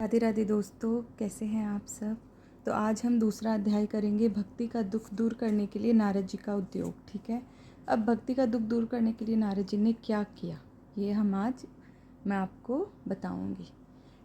राधे राधे दोस्तों, कैसे हैं आप सब। तो आज हम दूसरा अध्याय करेंगे, भक्ति का दुख दूर करने के लिए नारद जी का उद्योग। ठीक है। अब भक्ति का दुख दूर करने के लिए नारद जी ने क्या किया, ये मैं आपको बताऊंगी।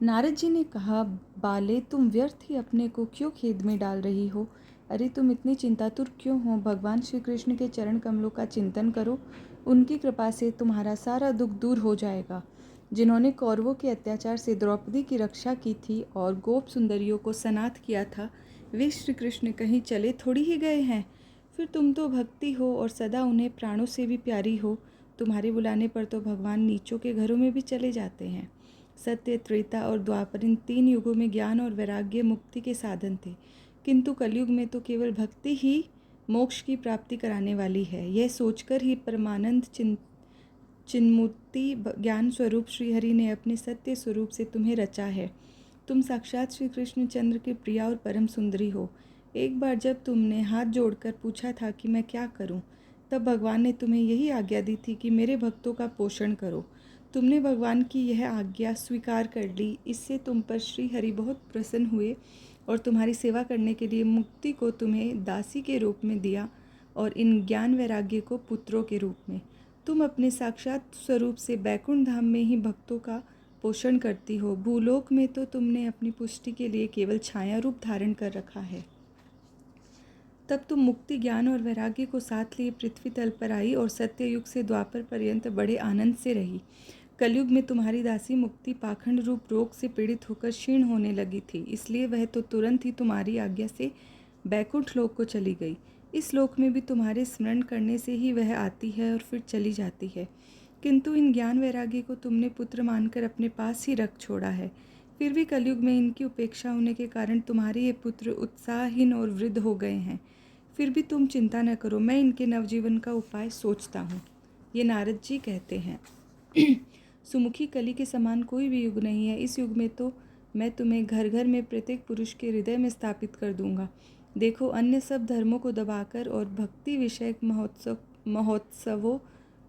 नारद जी ने कहा, बाले तुम व्यर्थ ही अपने को क्यों खेद में डाल रही हो। अरे तुम इतनी चिंतातुर क्यों हो। भगवान श्री कृष्ण के चरण कमलों का चिंतन करो, उनकी कृपा से तुम्हारा सारा दुख दूर हो जाएगा। जिन्होंने कौरवों के अत्याचार से द्रौपदी की रक्षा की थी और गोप सुंदरियों को सनाथ किया था, वे श्री कृष्ण कहीं चले थोड़ी ही गए हैं। फिर तुम तो भक्ति हो और सदा उन्हें प्राणों से भी प्यारी हो। तुम्हारे बुलाने पर तो भगवान नीचों के घरों में भी चले जाते हैं। सत्य, त्रेता और द्वापर, इन 3 युगों में ज्ञान और वैराग्य मुक्ति के साधन थे, किंतु कलयुग में तो केवल भक्ति ही मोक्ष की प्राप्ति कराने वाली है। यह सोचकर ही परमानंद चिन्मूर्ति ज्ञान स्वरूप श्रीहरि ने अपने सत्य स्वरूप से तुम्हें रचा है। तुम साक्षात श्री कृष्ण चंद्र की प्रिया और परम सुंदरी हो। एक बार जब तुमने हाथ जोड़कर पूछा था कि मैं क्या करूं, तब भगवान ने तुम्हें यही आज्ञा दी थी कि मेरे भक्तों का पोषण करो। तुमने भगवान की यह आज्ञा स्वीकार कर ली। इससे तुम पर श्री हरि बहुत प्रसन्न हुए और तुम्हारी सेवा करने के लिए मुक्ति को तुम्हें दासी के रूप में दिया और इन ज्ञान वैराग्य को पुत्रों के रूप में। तुम अपने साक्षात स्वरूप से बैकुंठ धाम में ही भक्तों का पोषण करती हो। भूलोक में तो तुमने अपनी पुष्टि के लिए केवल छाया रूप धारण कर रखा है। तब तुम मुक्ति, ज्ञान और वैराग्य को साथ लिए पृथ्वी तल पर आई और सत्ययुग से द्वापर पर्यंत बड़े आनंद से रही। कलयुग में तुम्हारी दासी मुक्ति पाखंड रूप रोग से पीड़ित होकर क्षीण होने लगी थी, इसलिए वह तो तुरंत ही तुम्हारी आज्ञा से बैकुंठ लोक को चली गई। इस लोक में भी तुम्हारे स्मरण करने से ही वह आती है और फिर चली जाती है, किंतु इन ज्ञान वैराग्य को तुमने पुत्र मानकर अपने पास ही रख छोड़ा है। फिर भी कलयुग में इनकी उपेक्षा होने के कारण तुम्हारे ये पुत्र उत्साहहीन और वृद्ध हो गए हैं। फिर भी तुम चिंता न करो, मैं इनके नवजीवन का उपाय सोचता हूँ। ये नारद जी कहते हैं। सुमुखी, कली के समान कोई भी युग नहीं है। इस युग में तो मैं तुम्हें घर घर में प्रत्येक पुरुष के हृदय में स्थापित कर दूंगा। देखो, अन्य सब धर्मों को दबाकर और भक्ति विषयक महोत्सवों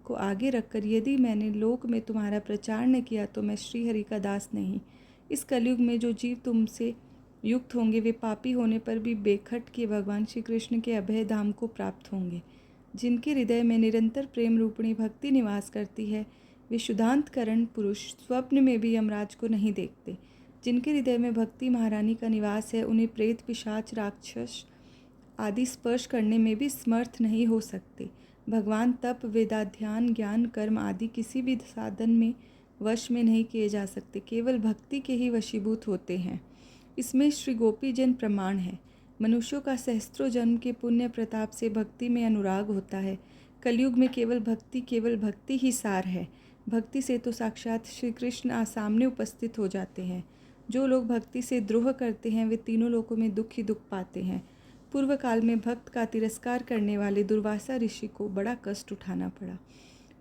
को आगे रखकर यदि मैंने लोक में तुम्हारा प्रचार न किया तो मैं श्रीहरि का दास नहीं। इस कलयुग में जो जीव तुमसे युक्त होंगे वे पापी होने पर भी बेखट के भगवान श्री कृष्ण के अभय धाम को प्राप्त होंगे। जिनके हृदय में निरंतर प्रेम रूपिणी भक्ति निवास करती है, वे शुद्धांतकरण पुरुष स्वप्न में भी यमराज को नहीं देखते। जिनके हृदय में भक्ति महारानी का निवास है, उन्हें प्रेत, पिशाच, राक्षस आदि स्पर्श करने में भी समर्थ नहीं हो सकते। भगवान तप, वेदाध्यान, ज्ञान, कर्म आदि किसी भी साधन में वश में नहीं किए जा सकते, केवल भक्ति के ही वशीभूत होते हैं। इसमें श्री गोपी जन प्रमाण है। मनुष्यों का सहस्त्रों जन्म के पुण्य प्रताप से भक्ति में अनुराग होता है। कलयुग में केवल भक्ति ही सार है। भक्ति से तो साक्षात श्री कृष्ण सामने उपस्थित हो जाते हैं। जो लोग भक्ति से द्रोह करते हैं वे तीनों लोकों में दुख ही दुख पाते हैं। पूर्व काल में भक्त का तिरस्कार करने वाले दुर्वासा ऋषि को बड़ा कष्ट उठाना पड़ा।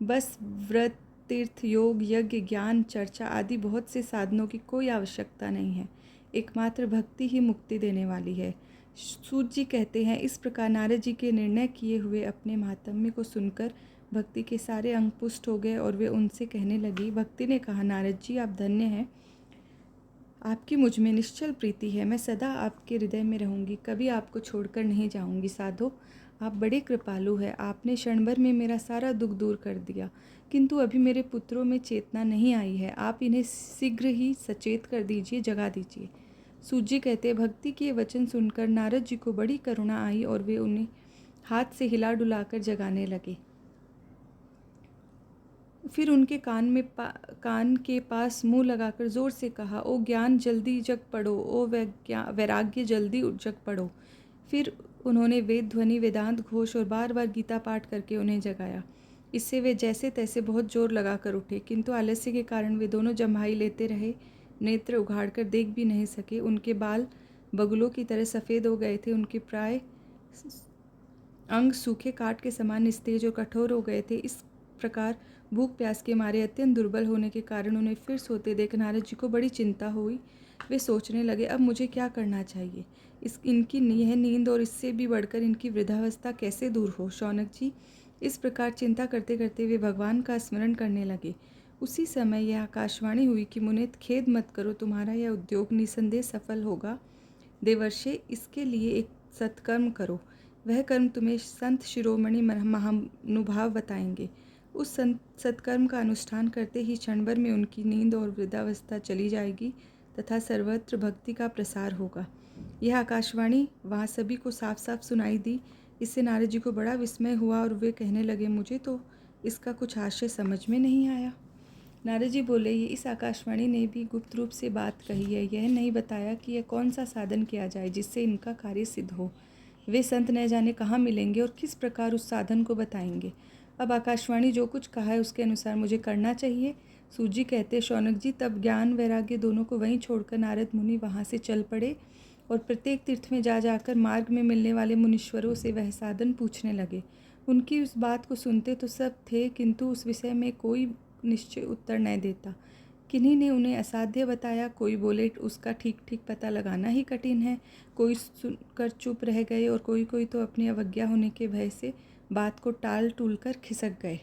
बस व्रत, तीर्थ, योग, यज्ञ, ज्ञान, चर्चा आदि बहुत से साधनों की कोई आवश्यकता नहीं है। एकमात्र भक्ति ही मुक्ति देने वाली है। सूत जी कहते हैं, इस प्रकार नारद जी के निर्णय किए हुए अपने महात्म्य को सुनकर भक्ति के सारे अंग पुष्ट हो गए और वे उनसे कहने लगी। भक्ति ने कहा, नारद जी आप धन्य हैं, आपकी मुझ में निश्चल प्रीति है। मैं सदा आपके हृदय में रहूंगी, कभी आपको छोड़कर नहीं जाऊंगी। साधो, आप बड़े कृपालु हैं। आपने क्षण भर में मेरा सारा दुख दूर कर दिया, किंतु अभी मेरे पुत्रों में चेतना नहीं आई है। आप इन्हें शीघ्र ही सचेत कर दीजिए, जगा दीजिए। सूत जी कहते, भक्ति के वचन सुनकर नारद जी को बड़ी करुणा आई और वे उन्हें हाथ से हिला डुलाकर जगाने लगे। फिर उनके कान के पास मुंह लगाकर जोर से कहा, ओ ज्ञान जल्दी जग पड़ो, ओ वैराग्य जल्दी जग पड़ो। फिर उन्होंने वेद ध्वनि, वेदांत घोष और बार बार गीता पाठ करके उन्हें जगाया। इससे वे जैसे तैसे बहुत जोर लगाकर उठे, किंतु आलस्य के कारण वे दोनों जम्हाई लेते रहे, नेत्र उघाड़कर देख भी नहीं सके। उनके बाल बगुलों की तरह सफ़ेद हो गए थे। उनके प्राय अंग सूखे काठ के समान निस्तेज और कठोर हो गए थे। इस प्रकार भूख प्यास के मारे अत्यंत दुर्बल होने के कारण उन्हें फिर सोते देख नारद जी को बड़ी चिंता हुई। वे सोचने लगे, अब मुझे क्या करना चाहिए। इनकी यह नींद और इससे भी बढ़कर इनकी वृद्धावस्था कैसे दूर हो। शौनक जी, इस प्रकार चिंता करते करते वे भगवान का स्मरण करने लगे। उसी समय यह आकाशवाणी हुई कि मुनीत, खेद मत करो, तुम्हारा यह उद्योग निसंदेह सफल होगा। देवर्षे, इसके लिए एक सत्कर्म करो। वह कर्म तुम्हें संत शिरोमणि महानुभाव बताएंगे। उस सत्कर्म का अनुष्ठान करते ही क्षण भर में उनकी नींद और वृद्धावस्था चली जाएगी तथा सर्वत्र भक्ति का प्रसार होगा। यह आकाशवाणी वहाँ सभी को साफ साफ सुनाई दी। इससे नारद जी को बड़ा विस्मय हुआ और वे कहने लगे, मुझे तो इसका कुछ आशय समझ में नहीं आया। नारद जी बोले, ये इस आकाशवाणी ने भी गुप्त रूप से बात कही है। यह नहीं बताया कि यह कौन सा साधन किया जाए जिससे इनका कार्य सिद्ध हो। वे संत न जाने कहाँ मिलेंगे और किस प्रकार उस साधन को बताएंगे। अब आकाशवाणी जो कुछ कहा है उसके अनुसार मुझे करना चाहिए। सूत जी कहते, शौनक जी, तब ज्ञान वैराग्य दोनों को वहीं छोड़कर नारद मुनि वहाँ से चल पड़े और प्रत्येक तीर्थ में जा जाकर मार्ग में मिलने वाले मुनीश्वरों से वह साधन पूछने लगे। उनकी उस बात को सुनते तो सब थे, किंतु उस विषय में कोई निश्चय उत्तर न देता। किन्हीं ने उन्हें असाध्य बताया, कोई बोले उसका ठीक ठीक पता लगाना ही कठिन है, कोई सुनकर चुप रह गए और कोई तो अपनी अवज्ञा होने के भय से बात को टाल टूल कर खिसक गए।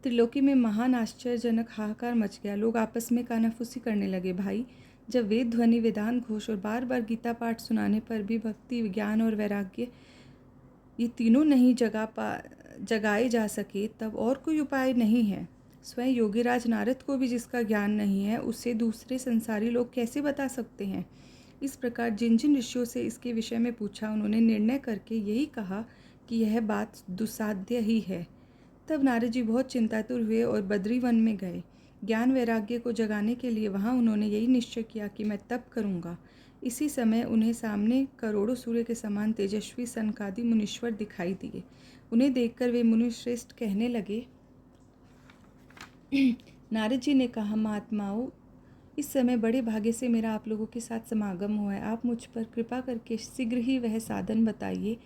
त्रिलोकी में महान आश्चर्यजनक हाहाकार मच गया। लोग आपस में कानाफूसी करने लगे। भाई, जब वेद ध्वनि, वेदांत घोष और बार बार गीता पाठ सुनाने पर भी भक्ति, ज्ञान और वैराग्य ये तीनों नहीं जगाए जा सके, तब और कोई उपाय नहीं है। स्वयं योगीराज नारद को भी जिसका ज्ञान नहीं है, उसे दूसरे संसारी लोग कैसे बता सकते हैं। इस प्रकार जिन जिन ऋषियों से इसके विषय में पूछा, उन्होंने निर्णय करके यही कहा कि यह बात दुस्साध्य ही है। तब नारद जी बहुत चिंतातुर हुए और बद्री वन में गए। ज्ञान वैराग्य को जगाने के लिए वहाँ उन्होंने यही निश्चय किया कि मैं तप करूँगा। इसी समय उन्हें सामने करोड़ों सूर्य के समान तेजस्वी सनकादि मुनीश्वर दिखाई दिए। उन्हें देखकर वे मुनिश्रेष्ठ कहने लगे, नारद जी ने कहा, महात्माओं, इस समय बड़े भाग्य से मेरा आप लोगों के साथ समागम हुआ है। आप मुझ पर कृपा करके शीघ्र ही वह साधन बताइए।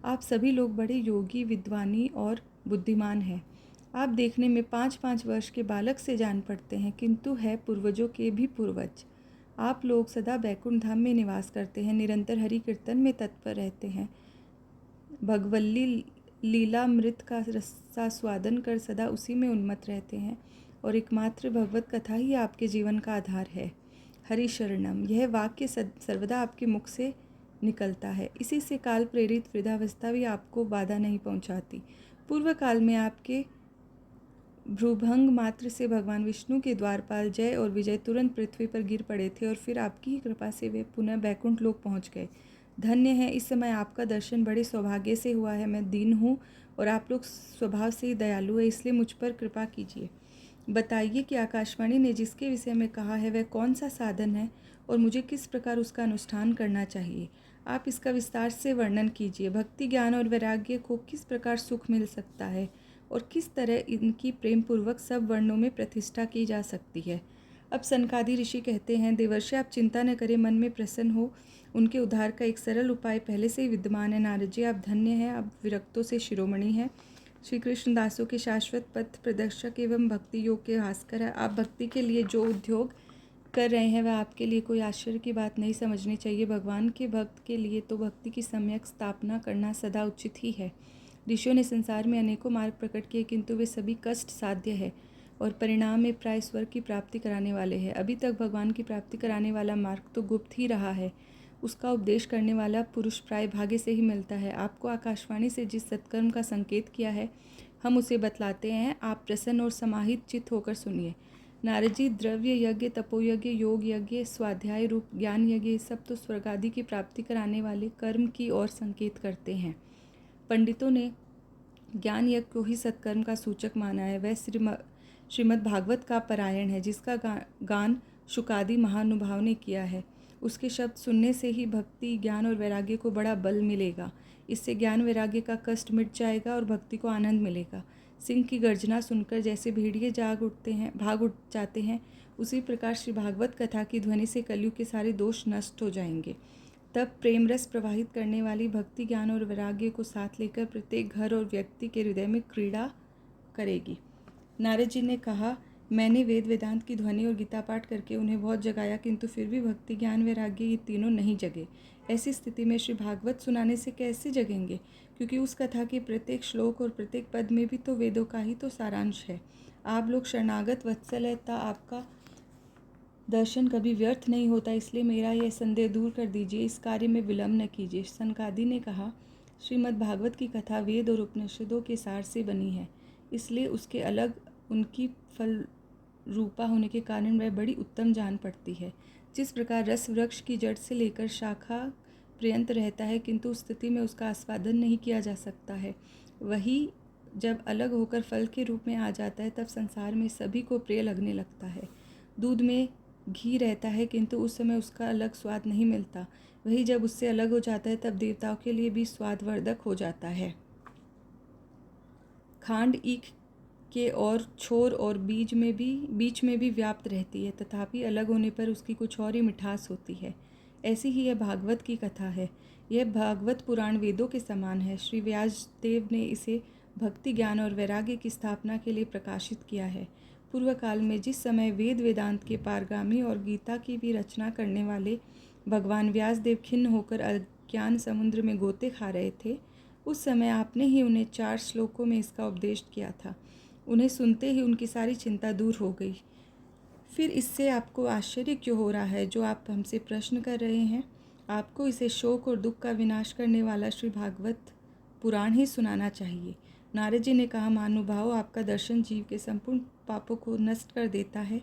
आप सभी लोग बड़े योगी, विद्वानी और बुद्धिमान हैं। आप देखने में 5-5 वर्ष के बालक से जान पड़ते हैं, किंतु है पूर्वजों के भी पूर्वज। आप लोग सदा बैकुंठ धाम में निवास करते हैं, निरंतर हरि कीर्तन में तत्पर रहते हैं, भगवल्ली लीलामृत का रसास्वादन कर सदा उसी में उन्मत्त रहते हैं और एकमात्र भगवत कथा ही आपके जीवन का आधार है। हरि शरणम, यह वाक्य सर्वदा आपके मुख से निकलता है। इसी से काल प्रेरित वृद्धावस्था भी आपको बाधा नहीं पहुंचाती। पूर्व काल में आपके भ्रूभंग मात्र से भगवान विष्णु के द्वारपाल जय और विजय तुरंत पृथ्वी पर गिर पड़े थे और फिर आपकी ही कृपा से वे पुनः बैकुंठ लोक पहुंच गए। धन्य है, इस समय आपका दर्शन बड़े सौभाग्य से हुआ है। मैं दीन हूँ और आप लोग स्वभाव से ही दयालु है, इसलिए मुझ पर कृपा कीजिए। बताइए कि आकाशवाणी ने जिसके विषय में कहा है वह कौन सा साधन है और मुझे किस प्रकार उसका अनुष्ठान करना चाहिए। आप इसका विस्तार से वर्णन कीजिए। भक्ति, ज्ञान और वैराग्य को किस प्रकार सुख मिल सकता है और किस तरह इनकी प्रेम पूर्वक सब वर्णों में प्रतिष्ठा की जा सकती है। अब सनकादि ऋषि कहते हैं, देवर्षि, आप चिंता न करें, मन में प्रसन्न हो। उनके उद्धार का एक सरल उपाय पहले से ही विद्यमान है। नारद जी, आप धन्य हैं, आप विरक्तों से शिरोमणि हैं, श्री कृष्ण दासों के शाश्वत पथ प्रदर्शक एवं भक्ति योग के भास्कर है। आप भक्ति के लिए जो उद्योग कर रहे हैं वह आपके लिए कोई आश्चर्य की बात नहीं समझनी चाहिए। भगवान के भक्त के लिए तो भक्ति की सम्यक स्थापना करना सदा उचित ही है। ऋषियों ने संसार में अनेकों मार्ग प्रकट किए, किंतु वे सभी कष्ट साध्य है और परिणाम में प्राय स्वर्ग की प्राप्ति कराने वाले हैं। अभी तक भगवान की प्राप्ति कराने वाला मार्ग तो गुप्त ही रहा है। उसका उपदेश करने वाला पुरुष प्राय भाग्य से ही मिलता है। आपको आकाशवाणी से जिस सत्कर्म का संकेत किया है, हम उसे बतलाते हैं। आप प्रसन्न और समाहित चित्त होकर सुनिए। नारद जी, द्रव्य यज्ञ, तपोयज्ञ, योग यज्ञ, स्वाध्याय रूप ज्ञान यज्ञ, सब तो स्वर्ग आदि की प्राप्ति कराने वाले कर्म की ओर संकेत करते हैं। पंडितों ने ज्ञान यज्ञ को ही सत्कर्म का सूचक माना है। वह श्रीमद् भागवत का पारायण है, जिसका गान शुकादि महानुभाव ने किया है। उसके शब्द सुनने से ही भक्ति, ज्ञान और वैराग्य को बड़ा बल मिलेगा। इससे ज्ञान वैराग्य का कष्ट मिट जाएगा और भक्ति को आनंद मिलेगा। सिंह की गर्जना सुनकर जैसे भेड़िए भाग उठ जाते हैं, उसी प्रकार श्री भागवत कथा की ध्वनि से कलयुग के सारे दोष नष्ट हो जाएंगे। तब प्रेम रस प्रवाहित करने वाली भक्ति, ज्ञान और वैराग्य को साथ लेकर प्रत्येक घर और व्यक्ति के हृदय में क्रीड़ा करेगी। नारद जी ने कहा, मैंने वेद वेदांत की ध्वनि और गीता पाठ करके उन्हें बहुत जगाया, किंतु फिर भी भक्ति, ज्ञान, वैराग्य ये तीनों नहीं जगे। ऐसी स्थिति में श्री भागवत सुनाने से कैसे जगेंगे, क्योंकि उस कथा के प्रत्येक श्लोक और प्रत्येक पद में भी तो वेदों का ही तो सारांश है। आप लोग शरणागत वत्सल है, ता आपका दर्शन कभी व्यर्थ नहीं होता, इसलिए मेरा यह संदेह दूर कर दीजिए, इस कार्य में विलम्ब न कीजिए। सनकादि ने कहा, श्रीमद् भागवत की कथा वेद और उपनिषदों के सार से बनी है, इसलिए उसके अलग उनकी फल रूपा होने के कारण वह बड़ी उत्तम जान पड़ती है। जिस प्रकार रस वृक्ष की जड़ से लेकर शाखा पर्यंत रहता है, किंतु उस स्थिति में उसका आस्वादन नहीं किया जा सकता है, वही जब अलग होकर फल के रूप में आ जाता है, तब संसार में सभी को प्रिय लगने लगता है। दूध में घी रहता है, किंतु उस समय उसका अलग स्वाद नहीं मिलता, वही जब उससे अलग हो जाता है, तब देवताओं के लिए भी स्वादवर्धक हो जाता है। खांड ईख के और छोर और बीच में भी व्याप्त रहती है, तथापि अलग होने पर उसकी कुछ और ही मिठास होती है। ऐसी ही यह भागवत की कथा है। यह भागवत पुराण वेदों के समान है। श्री व्यासदेव ने इसे भक्ति, ज्ञान और वैराग्य की स्थापना के लिए प्रकाशित किया है। पूर्व काल में जिस समय वेद वेदांत के पारगामी और गीता की भी रचना करने वाले भगवान व्यासदेव खिन्न होकर अज्ञान समुद्र में गोते खा रहे थे, उस समय आपने ही उन्हें 4 श्लोकों में इसका उपदेश किया था। उन्हें सुनते ही उनकी सारी चिंता दूर हो गई। फिर इससे आपको आश्चर्य क्यों हो रहा है जो आप हमसे प्रश्न कर रहे हैं? आपको इसे शोक और दुख का विनाश करने वाला श्री भागवत पुराण ही सुनाना चाहिए। नारद जी ने कहा, महानुभाव, आपका दर्शन जीव के संपूर्ण पापों को नष्ट कर देता है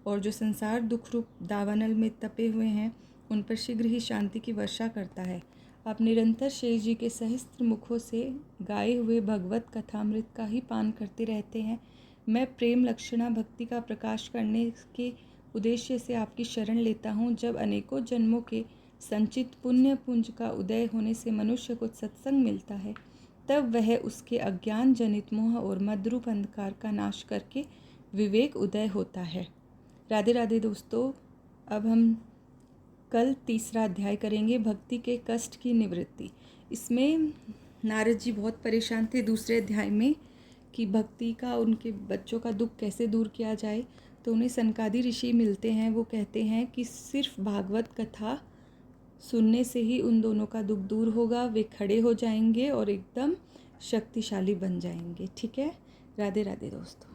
और जो संसार दुख रूप दावानल में तपे हुए हैं, उन पर शीघ्र ही शांति की वर्षा करता है। आप निरंतर शेष जी के सहस्त्र मुखों से गाए हुए भगवत कथामृत का ही पान करते रहते हैं। मैं प्रेम लक्षणा भक्ति का प्रकाश करने के उद्देश्य से आपकी शरण लेता हूँ। जब अनेकों जन्मों के संचित पुण्य पुंज का उदय होने से मनुष्य को सत्संग मिलता है, तब वह उसके अज्ञान जनित मोह और मदरूप अंधकार का नाश करके विवेक उदय होता है। राधे राधे दोस्तों। अब हम कल तीसरा अध्याय करेंगे, भक्ति के कष्ट की निवृत्ति। इसमें नारद जी बहुत परेशान थे दूसरे अध्याय में कि भक्ति का, उनके बच्चों का दुख कैसे दूर किया जाए। तो उन्हें सनकादि ऋषि मिलते हैं। वो कहते हैं कि सिर्फ भागवत कथा सुनने से ही उन दोनों का दुख दूर होगा, वे खड़े हो जाएंगे और एकदम शक्तिशाली बन जाएंगे। ठीक है, राधे राधे दोस्तों।